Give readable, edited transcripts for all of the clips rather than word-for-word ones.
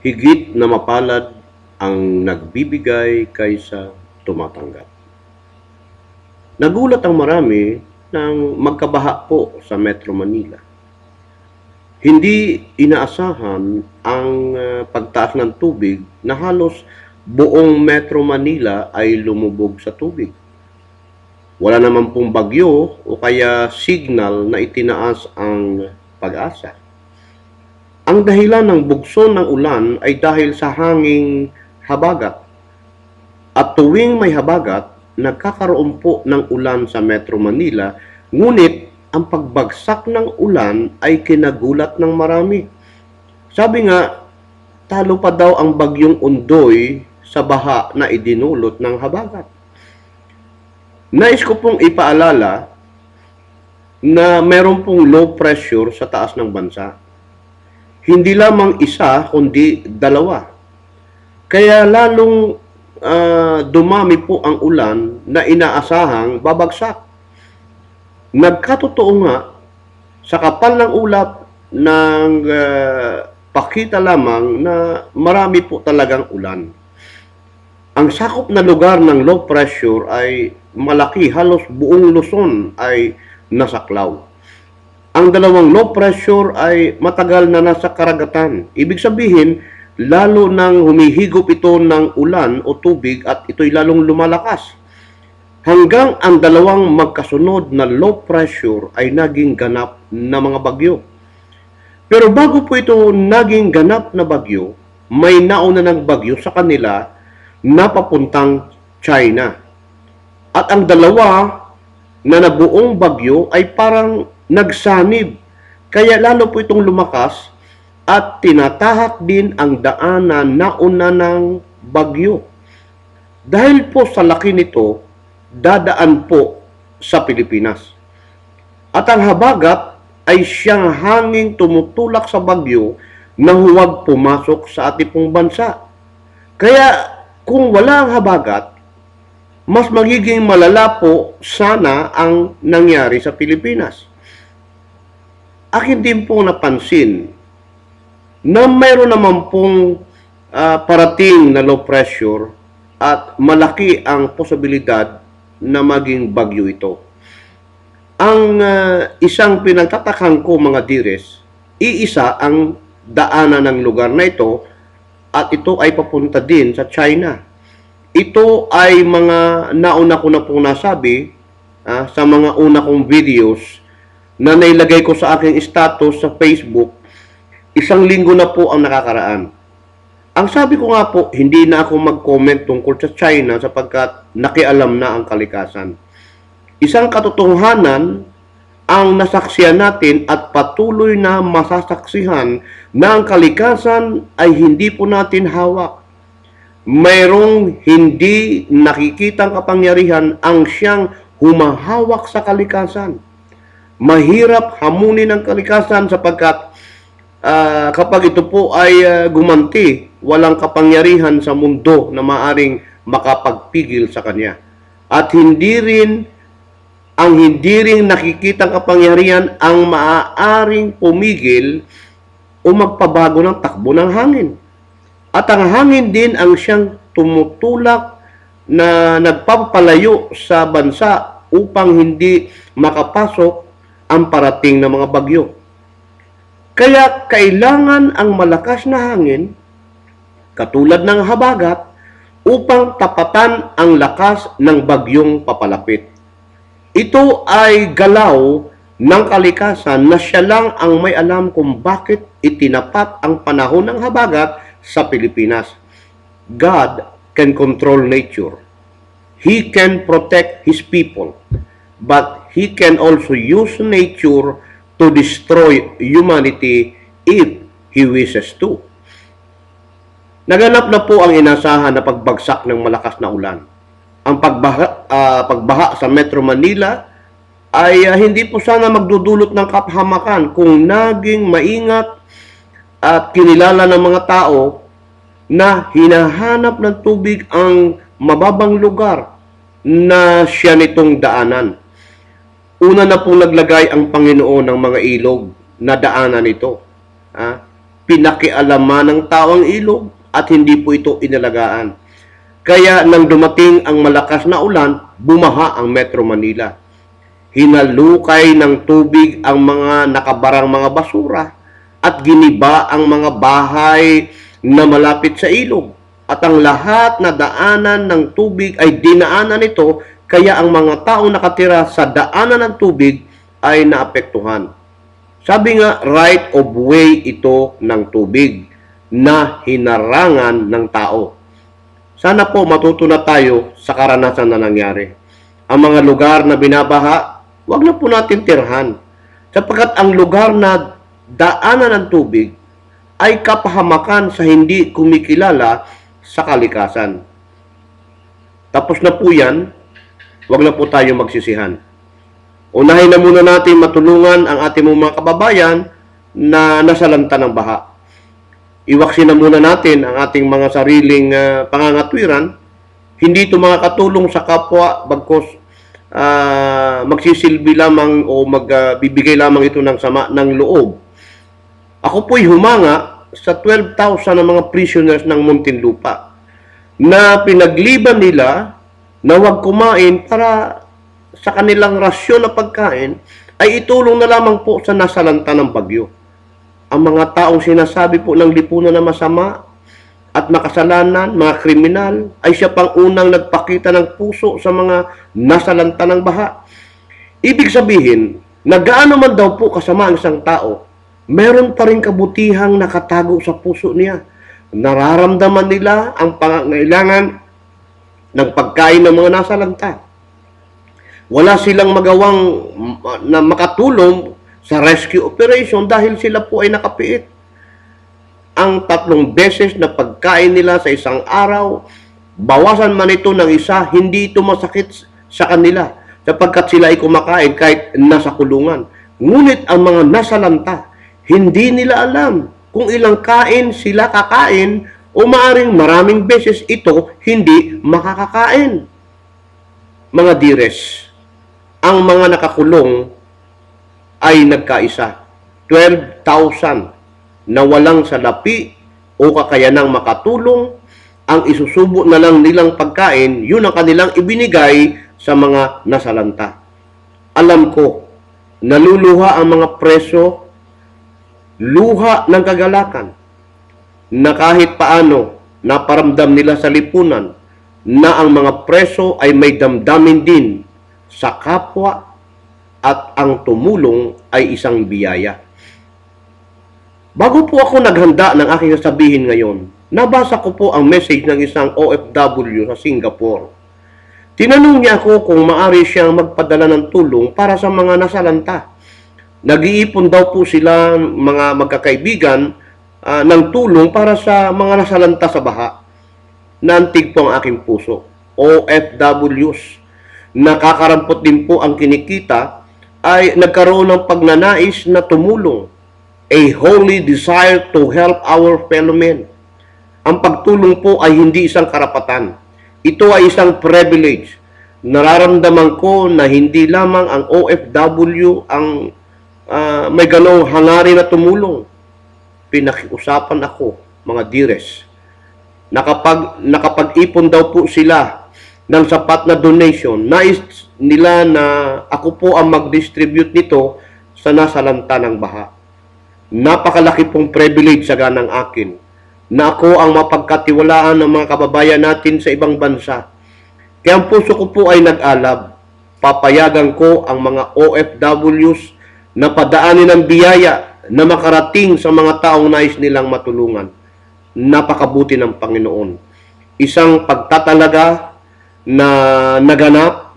higit na mapalad ang nagbibigay kaysa tumatanggap. Nagulat ang marami nang magkabaha po sa Metro Manila. Hindi inaasahan ang pagtaas ng tubig na halos buong Metro Manila ay lumubog sa tubig. Wala naman pong bagyo o kaya signal na itinaas ang Pag-asa. Ang dahilan ng bugso ng ulan ay dahil sa hanging habagat. At tuwing may habagat, nagkakaroon po ng ulan sa Metro Manila, ngunit ang pagbagsak ng ulan ay kinagulat ng marami. Sabi nga, talo pa daw ang bagyong Undoy sa baha na idinulot ng habagat. Nais ko pong ipaalala na meron pong low pressure sa taas ng bansa. Hindi lamang isa, kundi dalawa. Kaya lalong dumami po ang ulan na inaasahang babagsak. Nagkatotoo nga, sa kapal ng ulap ng pakita lamang na marami po talagang ulan. Ang sakop na lugar ng low pressure ay malaki, halos buong Luzon ay nasaklaw. Ang dalawang low pressure ay matagal na nasa karagatan. Ibig sabihin, lalo nang humihigop ito ng ulan o tubig at ito'y lalong lumalakas. Hanggang ang dalawang magkasunod na low pressure ay naging ganap na mga bagyo. Pero bago po ito naging ganap na bagyo, may nauna ng bagyo sa kanila na papuntang China. At ang dalawa na nabuong bagyo ay parang nagsanib. Kaya lalo po itong lumakas at tinatahak din ang daanan na una ng bagyo. Dahil po sa laki nito, dadaan po sa Pilipinas. At ang habagat ay siyang hanging tumutulak sa bagyo na huwag pumasok sa ating pong bansa. Kaya kung wala ang habagat, mas magiging malala po sana ang nangyari sa Pilipinas. Akin din po napansin na mayroon naman pong parating na low pressure at malaki ang posibilidad na maging bagyo ito. Ang isang pinagtatakhan ko mga dires, iisa ang daanan ng lugar na ito at ito ay papunta din sa China. Ito ay mga nauna ko na pong nasabi sa mga una kong videos na nailagay ko sa aking status sa Facebook. 1 linggo na po ang nakakaraan. Ang sabi ko nga po, hindi na ako mag-comment tungkol sa China sapagkat nakialam na ang kalikasan. Isang katotohanan ang nasaksihan natin at patuloy na masasaksihan na ang kalikasan ay hindi po natin hawak. Mayroong hindi nakikitang kapangyarihan ang siyang humahawak sa kalikasan. Mahirap hamunin ang kalikasan sapagkat kapag ito po ay gumanti, walang kapangyarihan sa mundo na maaring makapagpigil sa kanya. At hindi rin nakikitang kapangyarihan ang maaaring pumigil o magpabago ng takbo ng hangin. At ang hangin din ang siyang tumutulak na nagpapalayo sa bansa upang hindi makapasok ang parating na mga bagyo. Kaya kailangan ang malakas na hangin, katulad ng habagat, upang tapatan ang lakas ng bagyong papalapit. Ito ay galaw ng kalikasan na siya lang ang may alam kung bakit itinapat ang panahon ng habagat sa Pilipinas. God can control nature. He can protect His people. But He can also use nature to destroy humanity if He wishes to. Naganap na po ang inasahan na pagbagsak ng malakas na ulan. Ang pagbaha sa Metro Manila ay hindi po sana magdudulot ng kapahamakan kung naging maingat at kinilala ng mga tao na hinahanap ng tubig ang mababang lugar na siya nitong daanan. Una na pong naglagay ang Panginoon ng mga ilog na daanan ito. pinakialaman ng tao ang ilog at hindi po ito inalagaan. Kaya nang dumating ang malakas na ulan, bumaha ang Metro Manila. Hinalukay ng tubig ang mga nakabarang mga basura at giniba ang mga bahay na malapit sa ilog. At ang lahat na daanan ng tubig ay dinaanan nito, kaya ang mga taong nakatira sa daanan ng tubig ay naapektuhan. Sabi nga, right of way ito ng tubig na hinarangan ng tao. Sana po matuto na tayo sa karanasan na nangyari. Ang mga lugar na binabaha, wag na po natin tirhan. Sapagkat ang lugar na daanan ng tubig ay kapahamakan sa hindi kumikilala sa kalikasan. Tapos na po yan, wag na po tayo magsisihan. Unahin na muna natin matulungan ang ating mga kababayan na nasalanta ng baha. Iwaksin na muna natin ang ating mga sariling pangangatwiran. Hindi ito makakatulong sa kapwa bagkos magsisilbi lamang o magbibigay lamang ito ng sama ng loob. Ako po'y humanga sa 12,000 na mga prisoners ng Muntinlupa na pinagliban nila na huwag kumain para sa kanilang rasyon na pagkain ay itulong na lamang po sa nasalanta ng bagyo. Ang mga taong sinasabi po ng lipunan na masama at makasalanan, mga kriminal, ay siya pang unang nagpakita ng puso sa mga nasalanta ng baha. Ibig sabihin, na gaano man daw po kasama ang isang tao, meron pa rin kabutihang nakatago sa puso niya. Nararamdaman nila ang pangangailangan ng pagkain ng mga nasalanta. Wala silang magawang na makatulong sa rescue operation dahil sila po ay nakapiit. Ang 3 beses na pagkain nila sa isang araw, bawasan man ito ng isa, hindi ito masakit sa kanila sapagkat sila ay kumakain kahit nasa kulungan. Ngunit ang mga nasalanta, hindi nila alam kung ilang kain sila kakain o maaring maraming beses ito hindi makakakain. Mga dires, ang mga nakakulong ay nagkaisa. 12,000 na walang salapi o kakayanang makatulong, ang isusubo na lang nilang pagkain, yun ang kanilang ibinigay sa mga nasalanta. Alam ko, naluluha ang mga preso, luha ng kagalakan, na kahit paano naparamdam nila sa lipunan na ang mga preso ay may damdamin din sa kapwa at ang tumulong ay isang biyaya. Bago po ako naghanda ng aking sasabihin ngayon, nabasa ko po ang message ng isang OFW sa Singapore. Tinanong niya ako kung maaari siyang magpadala ng tulong para sa mga nasalanta. Nag-iipon daw po sila, mga magkakaibigan, ng tulong para sa mga nasalanta sa baha. Naantig po ang aking puso. OFWs. Nakakarampot din po ang kinikita ay nagkaroon ng pagnanais na tumulong. A holy desire to help our fellow men. Ang pagtulong po ay hindi isang karapatan. Ito ay isang privilege. Nararamdaman ko na hindi lamang ang OFW ang may ganong hangarin na tumulong. Pinakiusapan ako, mga dires, nakapag-ipon daw po sila ng sapat na donation. Nais nila na ako po ang mag-distribute nito sa nasalanta ng baha. Napakalaki pong privilege sa ganang akin na ako ang mapagkatiwalaan ng mga kababayan natin sa ibang bansa. Kaya ang puso ko po ay nag-alab. Papayagan ko ang mga OFWs na padaanin ng biyaya na makarating sa mga taong nais nilang matulungan. Napakabuti ng Panginoon. Isang pagtatalaga na naganap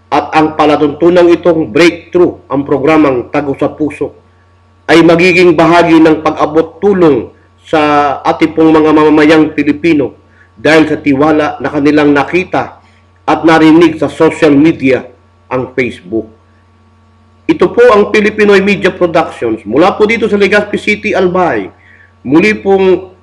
at ang palatuntunan itong breakthrough, ang programang Tago sa Puso, ay magiging bahagi ng pag-abot tulong sa ating pong mga mamamayang Pilipino dahil sa tiwala na kanilang nakita at narinig sa social media, ang Facebook. Ito po ang Filipinoy Media Productions. Mula po dito sa Legazpi City, Albay. Muli pong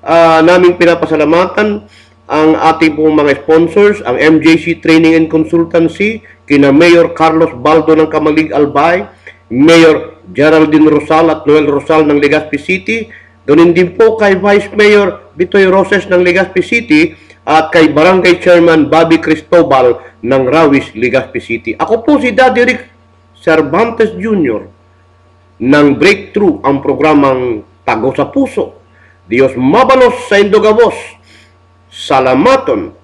naming pinapasalamatan ang ating pong mga sponsors, ang MJC Training and Consultancy, kina Mayor Carlos Baldo ng Kamalig, Albay, Mayor Geraldine Rosal at Noel Rosal ng Legazpi City, Doon din po kay Vice Mayor Bitoy Roses ng Legazpi City at kay Barangay Chairman Bobby Cristobal ng Rawis, Legazpi City. Ako po si Daddy Rick Cervantes Jr. ng Breakthrough, ang programang Tago sa Puso. Diyos mabalos sa Indogabos. Salamaton.